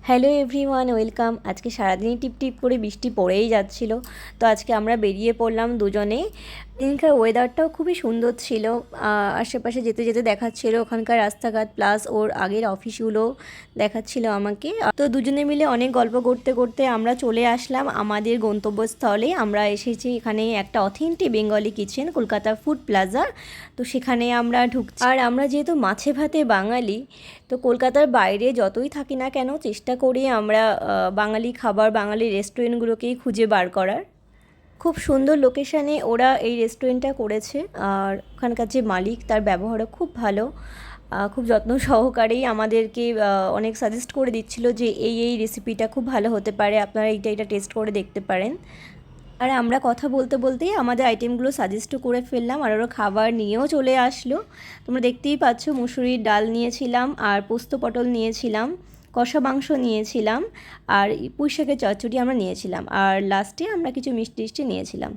Hello everyone, welcome. আজকে সারাদিনই টিপ টিপ করে বৃষ্টি পড়েই যাচ্ছিল। তো আজকে আমরা বেরিয়ে পড়লাম দুজনে। এখানকার ওয়েদারটাও খুবই সুন্দর ছিল। আশেপাশে যেতে যেতে দেখাচ্ছিল ওখানকার রাস্তাঘাট, প্লাস ওর আগের অফিসগুলো দেখাচ্ছিল আমাকে। তো দুজনে মিলে অনেক গল্প করতে করতে আমরা চলে আসলাম আমাদের গন্তব্যস্থলে। আমরা এসেছি এখানে একটা authentic Bengali kitchen, Kolkata food plaza. তো সেখানে আমরা ঢুকছি। আর আমরা যেহেতু মাছে ভাতে বাঙালি, তো কলকাতার বাইরে যতই থাকি না কেন চেষ্টা করি আমরা বাঙালি খাবার, বাঙালি রেস্টুরেন্টগুলোকেই খুঁজে বার করার। খুব সুন্দর লোকেশানে ওরা এই রেস্টুরেন্টটা করেছে। আর ওখানকার যে মালিক, তার ব্যবহারও খুব ভালো। খুব যত্ন সহকারেই আমাদেরকে অনেক সাজেস্ট করে দিচ্ছিল যে এই রেসিপিটা খুব ভালো হতে পারে, আপনারা এটা টেস্ট করে দেখতে পারেন। আর আমরা কথা বলতে বলতেই আমাদের আইটেমগুলো সাজেস্টও করে ফেললাম, আর ওরা খাবার নিয়েও চলে আসলো। তোমরা দেখতেই পাচ্ছ, মুসুরির ডাল নিয়েছিলাম, আর পোস্ত পটল নিয়েছিলাম, কষা মাংস নিয়েছিলাম, আর পুঁই শাকের চচ্চড়ি আমরা নিয়েছিলাম, আর লাস্টে আমরা কিছু মিষ্টি নিয়েছিলাম।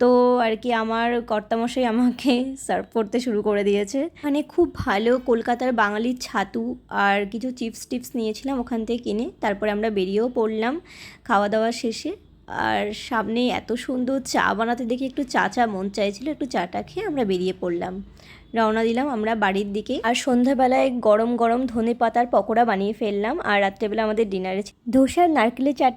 তো আর কি আমার কর্তামশাই আমাকে সার্ভ করতে শুরু করে দিয়েছে। মানে খুব ভালো কলকাতার বাঙালির ছাতু আর কিছু চিপস টিপস নিয়েছিলাম ওখান থেকে কিনে। তারপরে আমরা বেরিয়েও পড়লাম খাওয়া দাওয়া শেষে। আর সামনে এত সুন্দর চা বানাতে দেখে একটু চা মন চাইছিল, একটু চাটা খেয়ে আমরা বেরিয়ে পড়লাম, রওনা দিলাম আমরা বাড়ির দিকে। আর সন্ধ্যাবেলায় গরম গরম ধনে পাতার পকোড়া বানিয়ে ফেললাম। আর রাত্রেবেলা আমাদের ডিনারে ধোসার নারকেলের চাটনি